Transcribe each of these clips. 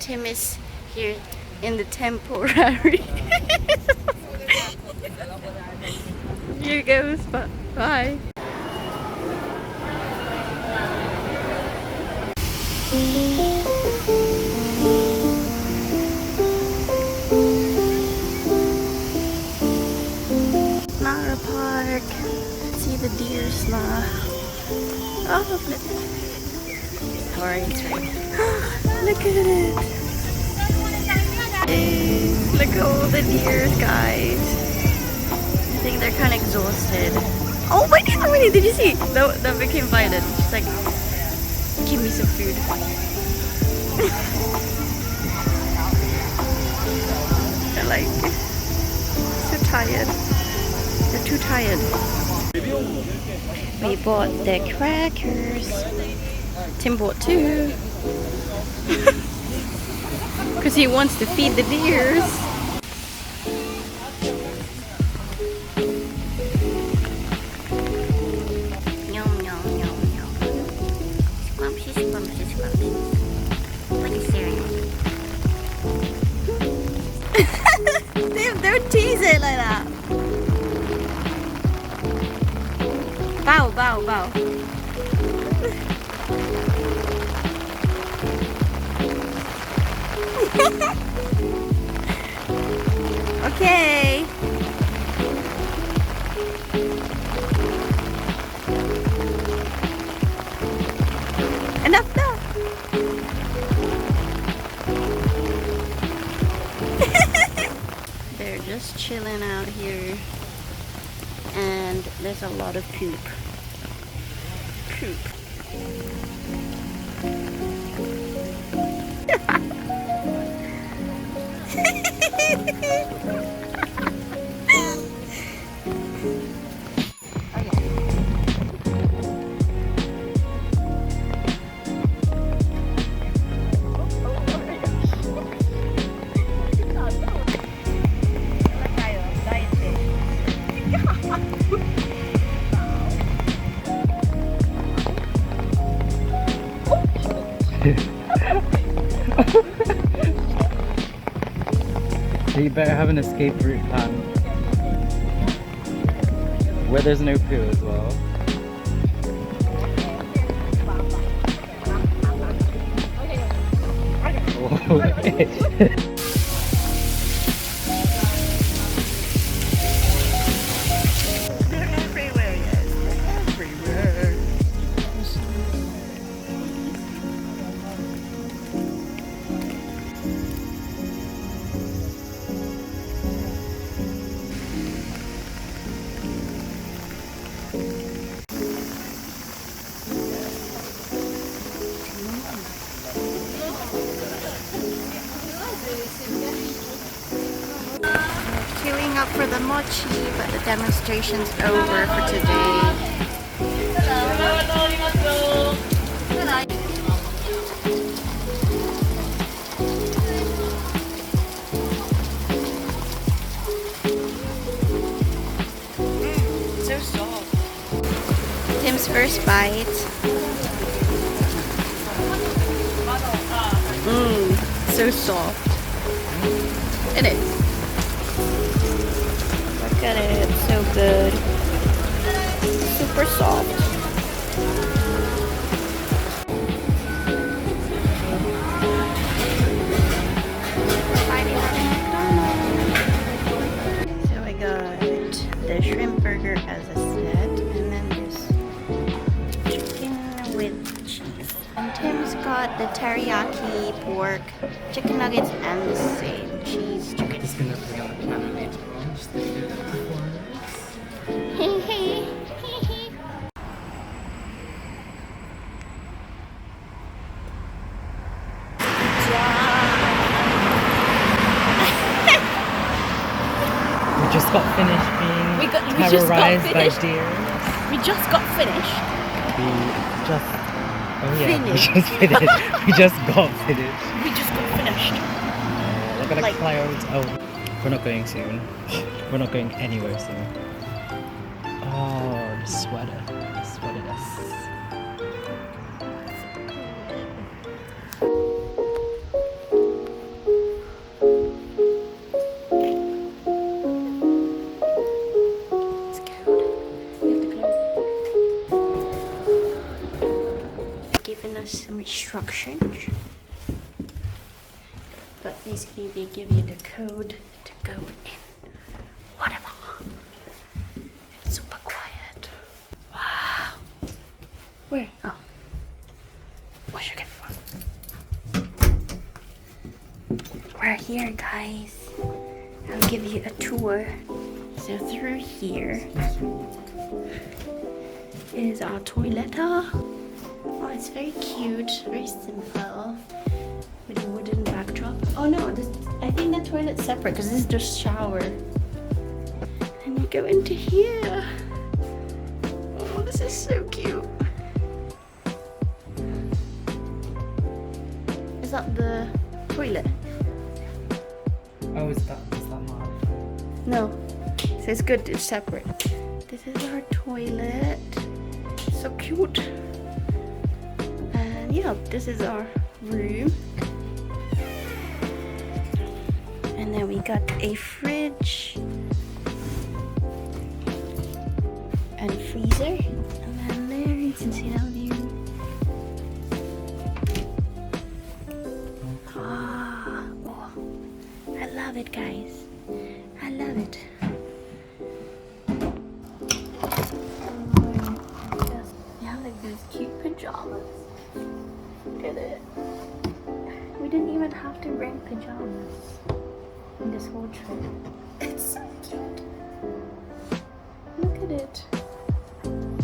Tim is here in the temporary. Here goes. Bye. Nara Park. See the deers now. Oh, sorry, it's raining. Look at it. Look at all the deers, guys. I think they're kind of exhausted. Oh my god, did you see? That became violent. She's like, give me some food. They're like, so tired. They're too tired. We bought the crackers. Tim bought 2. Because he wants to feed the deers. Yum, yum, yum, yum. Scrumptious, scrumptious, scrumptious. Like a cereal. Don't tease it like that. Bow, bow, bow. Okay. Enough now. They're just chilling out here, and there's a lot of poop. So you better have an escape route plan where there's no poo as well. They're everywhere, yes. They're everywhere. Queuing up for the mochi, but the demonstration's over for today. So soft. Tim's first bite. So soft. It is. Look at it, so good. Super soft. So I got the shrimp burger as a set, and then this chicken with cheese. And Tim's got the teriyaki pork, chicken nuggets, and the same cheese chicken. Just gonna bring out the camera later on, just to do the performance. We just got finished being terrorized by deers. We just got finished. We just got finished. We just got finished. Look at the clouds. Oh, we're not going soon. We're not going anywhere soon. Oh, the sweater. The sweaterness. instructions. But basically they give you the code to go in. Whatever. It's super quiet. Wow. Where? Oh. What should I get from? We're here, guys. I'll give you a tour. So through here is our toilet. Oh, it's very cute, very simple, with a wooden backdrop. Oh no, I think the toilet's separate because this is just shower. And you go into here. Oh, this is so cute. Is that the toilet? Oh, is that not? No. So it's good, it's separate. This is our toilet. So cute. And yeah, this is our room. And then we got a fridge and freezer. And then there you can see that view. Oh, I love it, guys. I love it. We have like these cute pajamas. Look at it. We didn't even have to bring pajamas in this whole trip. It's so cute. Look at it. Look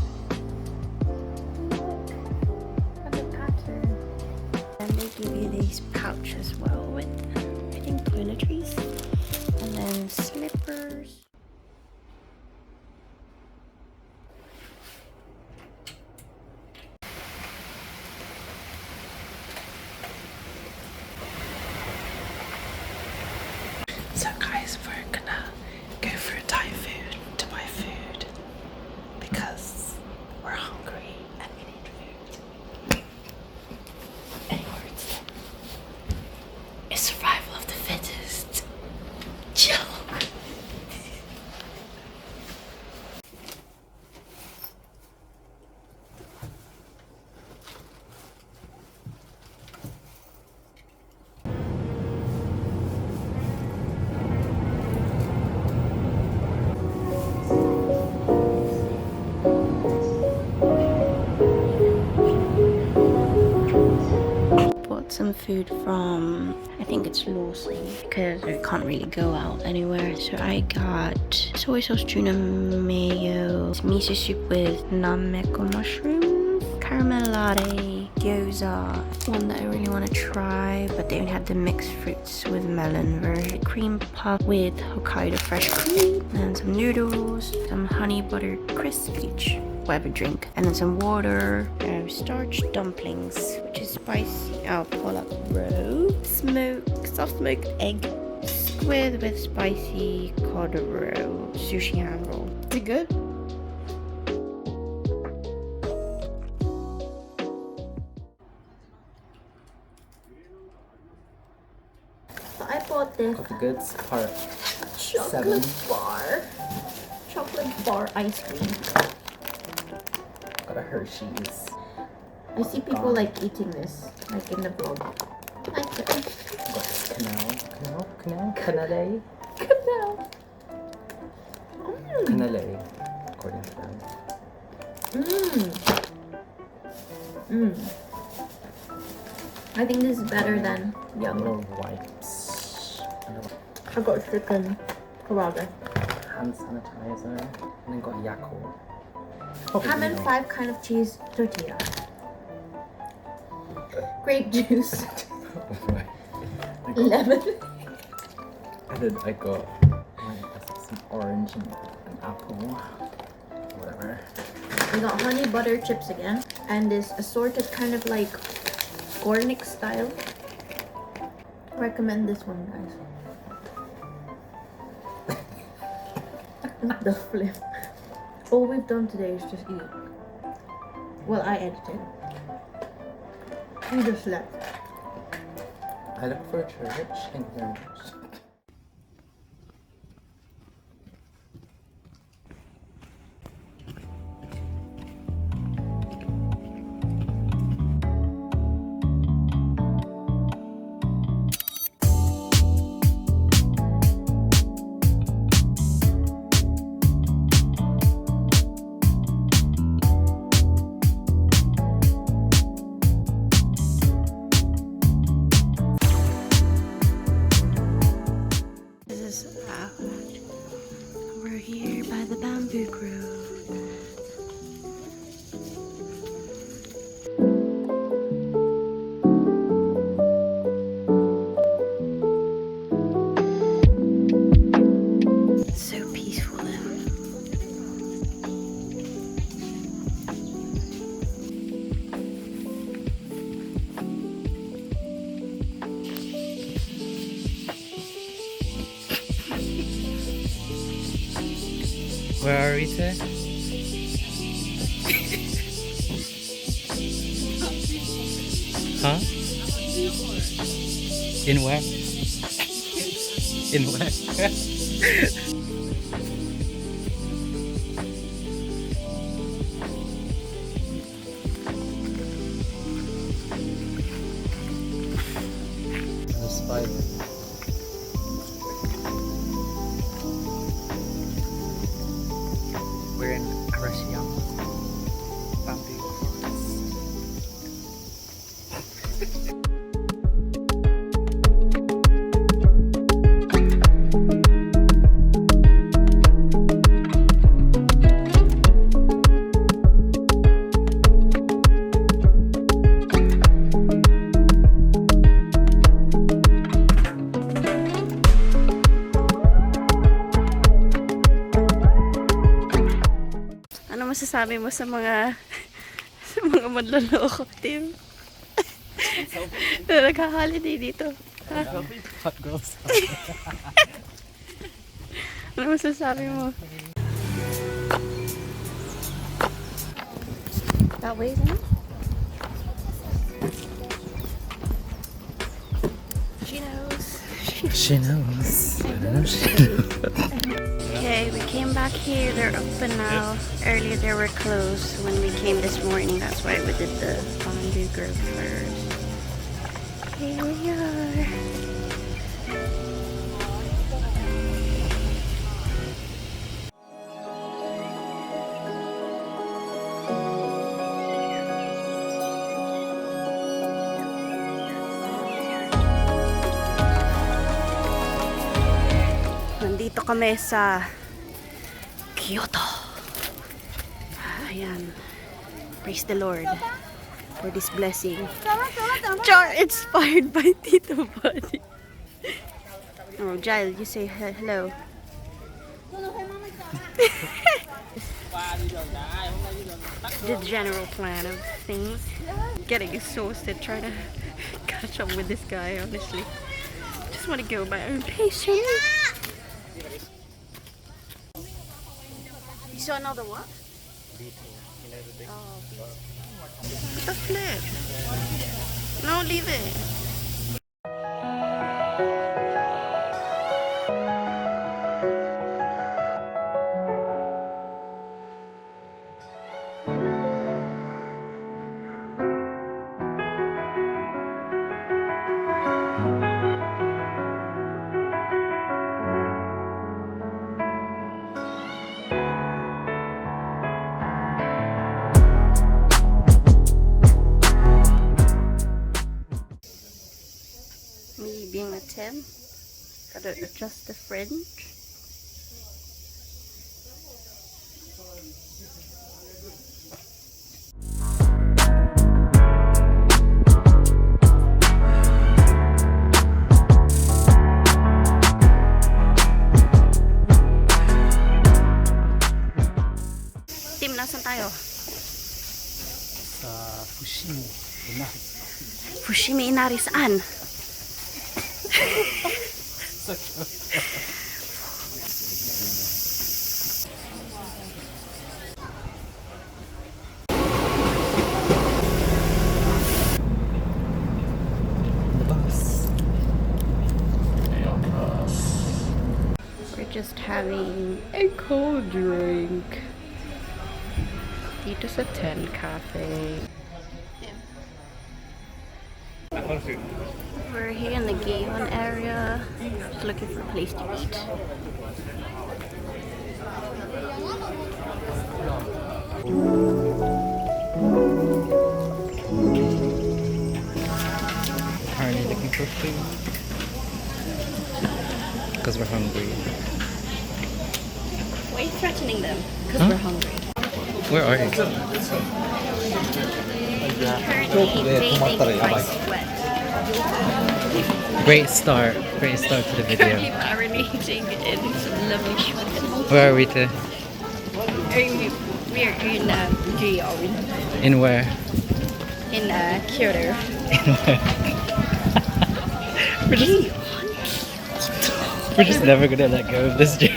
at the pattern. And they give you these pouch as well with, I think, toiletries. And then slippers. So guys, we're gonna go for Thai food to buy food because we're hungry and we need food. Any words? It's survival of the fittest. Chill. Bought some food from, I think it's Lawson, because we can't really go out anywhere. So I got soy sauce, tuna mayo, miso soup with nameko mushrooms, caramel latte, gyoza, one that I really want to try, but they only had the mixed fruits with melon version, cream puff with Hokkaido fresh cream, and some noodles, some honey butter crisp, each whatever drink, and then some water, starch dumplings, which is spicy, pollock roe, soft smoked egg squid with spicy cod roe, sushi hand roll. Is it good? So I bought this Coffee goods part chocolate 7. bar, chocolate bar ice cream. Got a Hershey's. I see people like eating this, like in the vlog. Like it. Got this canale. Canale, according to them. I think this is better than the other Little one. wipes. I got chicken kebab. Hand sanitizer. And then got Yakult. Ham and 5 kind of cheese tortilla. Grape juice. Lemon. And then I got some orange and an apple. Whatever. We got honey butter chips again. And this assorted kind of like Gornick style. I recommend this one, guys. The flip. All we've done today is just eat. Well, I edited. We just slept. I look for a church. Thank you very much. Where are we today? Huh? In where? In where? The spider. We're in Arashiyama. Bamboo forest. Ano masasabi mo sa mga manloloko, Tim? Na nagka-holiday dito. Ha? Hot girls. Ano masasabi mo? That way, isn't it? She knows. She knows. Okay, we came back here. They're open now. Earlier they were closed when we came this morning. That's why we did the bamboo grove first. Here we are. Nandito kami sa Kyoto. Ayan. Praise the Lord for this blessing. Char inspired by Tito Buddy. Oh, Giles, you say hello. The general plan of things. Getting exhausted trying to catch up with this guy, honestly. Just want to go my own pace. You saw another what? Oh, the flip. No, leave it. Me being a 10, gotta adjust the fringe. Tim, nasan tayo? Sa fushimi. Inari. Fushimi Inari saan? The bus. We're just having a cold drink. Dito sa 10 Cafe. We're here in the gion area, just looking for a place to eat. Currently looking for food. Because we're hungry. Why are you threatening them? Because Huh? we're hungry. Where are you? Currently bathing my sweat. Great start. Great start to the video. Currently marinating in some lovely sweat. Where are we to? We're in gion. In where? In Kyoto. We're just never gonna let go of this joke.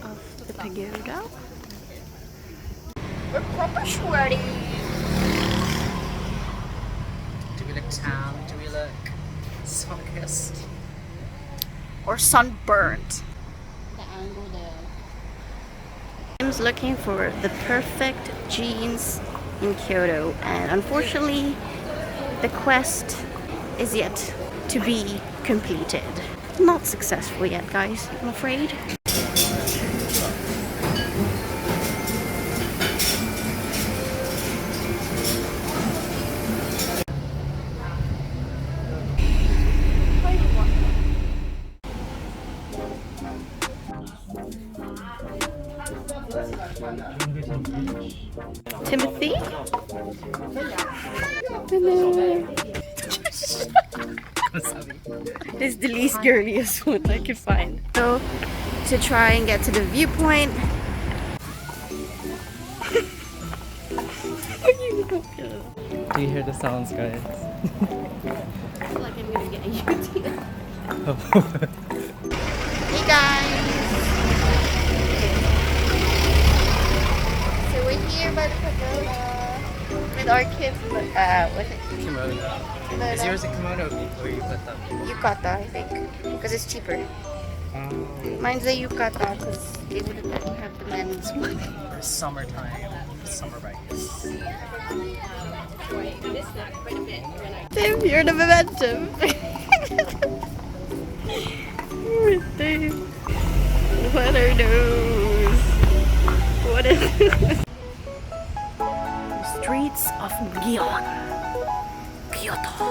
of the pagoda. We're proper sweaty. Do we look tan? Do we look sun-kissed? Or sunburnt. The angle there. I'm looking for the perfect jeans in Kyoto, and unfortunately the quest is yet to be completed. Not successful yet, guys, I'm afraid. Timothy? This is the least girliest one I can find. So, to try and get to the viewpoint. Do you hear the sounds, guys? I feel like I'm gonna get a UTI. Hey guys! So we're here by the pagoda with our what's it? Kimono. Is yours a kimono or yukata? Yukata, I think, because it's cheaper. Mine's a yukata because they wouldn't let me have the men's one. For summertime, summer bikes. Tim, you're the momentum. Tim. What are those? What is this? Streets of Gion, Kyoto.